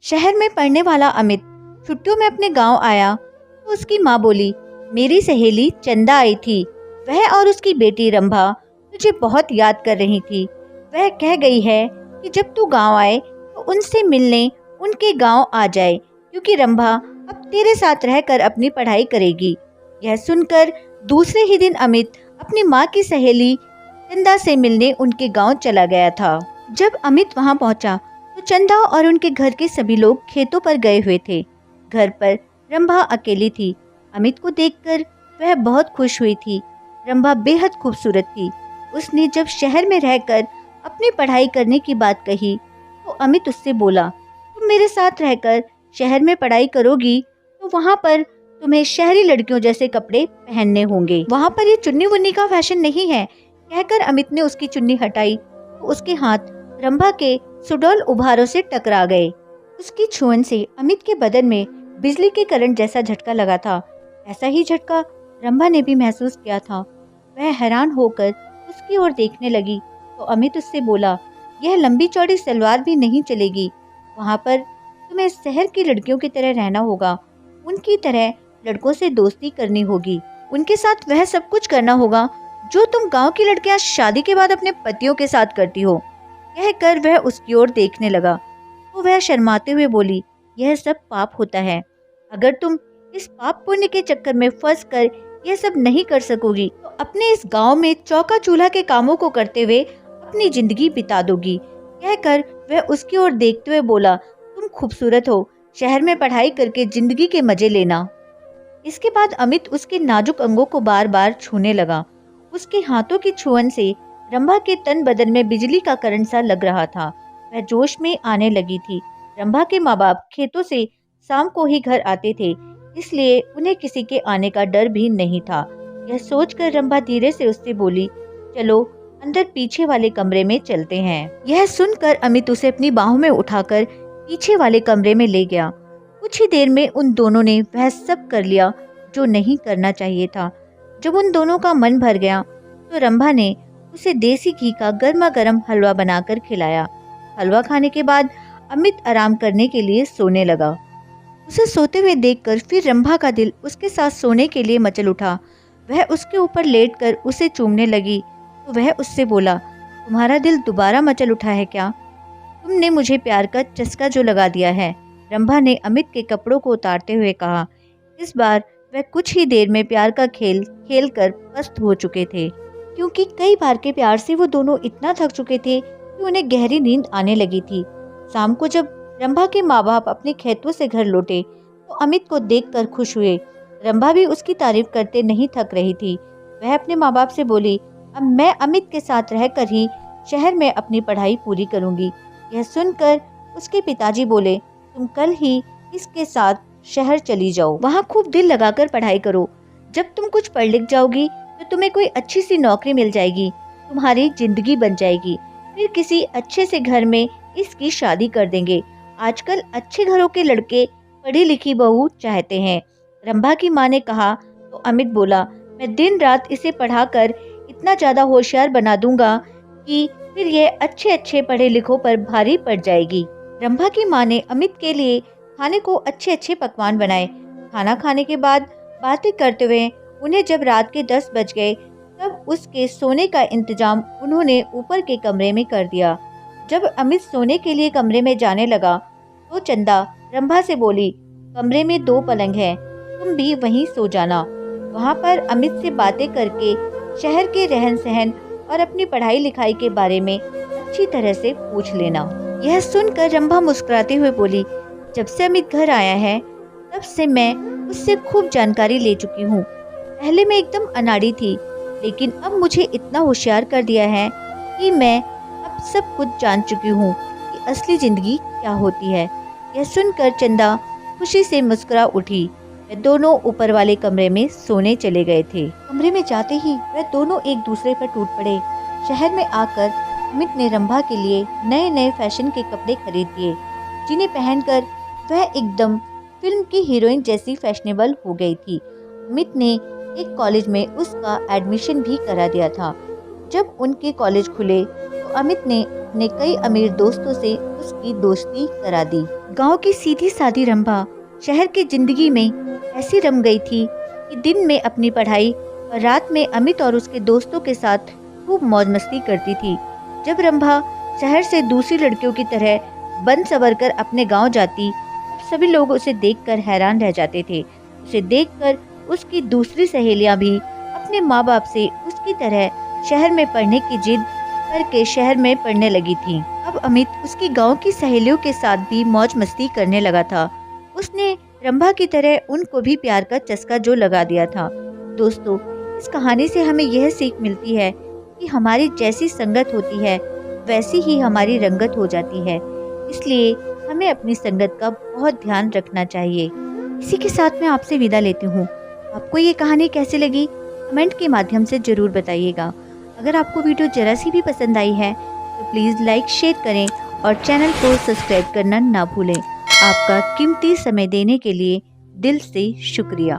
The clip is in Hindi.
शहर में पढ़ने वाला अमित छुट्टियों में अपने गांव आया तो उसकी माँ बोली, मेरी सहेली चंदा आई थी। वह और उसकी बेटी रंभा तुझे बहुत याद कर रही थी। वह कह गई है कि जब तू गांव आए तो उनसे मिलने उनके गांव आ जाए, क्योंकि रंभा अब तेरे साथ रहकर अपनी पढ़ाई करेगी। यह सुनकर दूसरे ही दिन अमित अपनी माँ की सहेली चंदा से मिलने उनके गांव चला गया था। जब अमित वहां पहुंचा तो चंदा और उनके घर के सभी लोग खेतों पर गए हुए थे। घर पर रंभा अकेली थी। अमित को देखकर वह बहुत खुश हुई थी। रंभा बेहद खूबसूरत थी। उसने जब शहर में रहकर अपनी पढ़ाई करने की बात कही तो अमित उससे बोला, तुम मेरे साथ रहकर शहर में पढ़ाई करोगी तो वहाँ पर तुम्हें शहरी लड़कियों जैसे कपड़े पहनने होंगे। वहाँ पर ये चुन्नी वुन्नी का फैशन नहीं है। कहकर अमित ने उसकी चुन्नी हटाई तो उसके हाथ रंभा के सुडौल उभारों से टकरा गए। उसकी छुअन से अमित के बदन में बिजली के करंट जैसा झटका लगा था। ऐसा ही झटका रंभा ने भी महसूस किया था। वह हैरान होकर उसकी ओर देखने लगी तो अमित उससे बोला, यह लंबी चौड़ी सलवार भी नहीं चलेगी। वहाँ पर तुम्हें शहर की लड़कियों की तरह रहना होगा। उनकी तरह लड़कों से दोस्ती करनी होगी। उनके साथ वह सब कुछ करना होगा जो तुम गांव की लड़कियां शादी के बाद अपने पतियों के साथ करती हो। कहकर वह उसकी ओर देखने लगा तो वह शर्माते हुए बोली, यह सब पाप होता है। अगर तुम इस पाप पुण्य के चक्कर में फंस कर यह सब नहीं कर सकोगी तो अपने इस गांव में चौका चूल्हा के कामों को करते हुए अपनी जिंदगी बिता दोगी। कहकर वह उसकी ओर देखते हुए बोला, तुम खूबसूरत हो, शहर में पढ़ाई करके जिंदगी के मजे लेना। इसके बाद अमित उसके नाजुक अंगों को बार बार छूने लगा। उसके हाथों की छुअन से रंभा के तन बदन में बिजली का करंट सा लग रहा था। वह जोश में आने लगी थी। रंभा के माँ बाप खेतों से शाम को ही घर आते थे, इसलिए उन्हें किसी के आने का डर भी नहीं था। यह सोचकर रंभा धीरे से उससे बोली, चलो अंदर पीछे वाले कमरे में चलते हैं। यह सुनकर अमित उसे अपनी बाहों में उठाकर पीछे वाले कमरे में ले गया। कुछ ही देर में उन दोनों ने वह सब कर लिया जो नहीं करना चाहिए था। जब उन दोनों का मन भर गया तो रंभा ने उसे देसी घी का गर्मा गर्म हलवा बनाकर खिलाया। हलवा खाने के बाद अमित आराम करने के लिए सोने लगा। उसे सोते हुए देखकर फिर रंभा का दिल उसके साथ सोने के लिए मचल उठा। वह उसके ऊपर लेटकर उसे चूमने लगी तो वह उससे बोला, तुम्हारा दिल दोबारा मचल उठा है क्या? तुमने मुझे प्यार का चस्का जो लगा दिया है। रंभा ने अमित के कपड़ों को उतारते हुए कहा। इस बार वह कुछ ही देर में प्यार का खेल खेल कर पस्त हो चुके थे, क्योंकि कई बार के प्यार से वो दोनों इतना थक चुके थे कि उन्हें गहरी नींद आने लगी थी। शाम को जब रंभा के माँ बाप अपने खेतों से घर लौटे तो अमित को देखकर खुश हुए। रंभा भी उसकी तारीफ करते नहीं थक रही थी। वह अपने माँ बाप से बोली, अब मैं अमित के साथ रहकर ही शहर में अपनी पढ़ाई पूरी करूंगी। यह सुनकर उसके पिताजी बोले, तुम कल ही इसके साथ शहर चली जाओ, वहाँ खूब दिल लगाकर पढ़ाई करो। जब तुम कुछ पढ़ लिख जाओगी तो तुम्हें कोई अच्छी सी नौकरी मिल जाएगी, तुम्हारी जिंदगी बन जाएगी। फिर किसी अच्छे से घर में इसकी शादी कर देंगे। आजकल अच्छे घरों के लड़के पढ़ी लिखी बहू चाहते हैं। रंभा की माँ ने कहा तो अमित बोला, मैं दिन रात इसे पढ़ाकर इतना ज्यादा होशियार बना दूंगा कि फिर ये अच्छे अच्छे पढ़े लिखों पर भारी पड़ जाएगी। रंभा की माँ ने अमित के लिए खाने को अच्छे अच्छे पकवान बनाए। खाना खाने के बाद बातें करते हुए उन्हें जब रात के 10 बज गए तब उसके सोने का इंतजाम उन्होंने ऊपर के कमरे में कर दिया। जब अमित सोने के लिए कमरे में जाने लगा तो चंदा रंभा से बोली, कमरे में 2 पलंग हैं, तुम भी वहीं सो जाना। वहाँ पर अमित से बातें करके शहर के रहन सहन और अपनी पढ़ाई लिखाई के बारे में अच्छी तरह से पूछ लेना। यह सुनकर रंभा मुस्कुराते हुए बोली, जब से अमित घर आया है तब से मैं उससे खूब जानकारी ले चुकी हूँ। पहले मैं एकदम अनाड़ी थी, लेकिन अब मुझे इतना होशियार कर दिया है कि मैं अब सब कुछ जान चुकी हूँ कि असली जिंदगी क्या होती है। यह सुनकर चंदा खुशी से मुस्कुरा उठी। वे दोनों ऊपर वाले कमरे में सोने चले गए थे। कमरे में जाते ही वे दोनों एक दूसरे पर टूट पड़े। शहर में आकर अमित ने रंभा के लिए नए नए फैशन के कपड़े खरीद दिए, जिन्हें पहनकर वह एकदम फिल्म की हीरोइन जैसी फैशनेबल हो गई थी। अमित ने एक कॉलेज में उसका एडमिशन भी करा दिया था। जब उनके कॉलेज खुले तो अमित ने अपने कई अमीर दोस्तों से उसकी दोस्ती करा दी। गांव की सीधी सादी रंभा शहर की जिंदगी में ऐसी रम गई थी कि दिन में अपनी पढ़ाई और रात में अमित और उसके दोस्तों के साथ खूब मौज मस्ती करती थी। जब रंभा शहर से दूसरी लड़कियों की तरह बन सवर कर अपने गांव जाती, तब सभी लोग उसे देखकर हैरान रह जाते थे। उसे देखकर उसकी दूसरी सहेलियां भी अपने माँ बाप से उसकी तरह शहर में पढ़ने की जिद करके शहर में पढ़ने लगी थी। अब अमित उसकी गांव की सहेलियों के साथ भी मौज मस्ती करने लगा था। उसने रंभा की तरह उनको भी प्यार का चस्का जो लगा दिया था। दोस्तों, इस कहानी से हमें यह सीख मिलती है कि हमारी जैसी संगत होती है वैसी ही हमारी रंगत हो जाती है। इसलिए हमें अपनी संगत का बहुत ध्यान रखना चाहिए। इसी के साथ मैं आपसे विदा लेती हूँ। आपको ये कहानी कैसी लगी कमेंट के माध्यम से जरूर बताइएगा। अगर आपको वीडियो जरा सी भी पसंद आई है तो प्लीज़ लाइक शेयर करें और चैनल को सब्सक्राइब करना ना भूलें। आपका कीमती समय देने के लिए दिल से शुक्रिया।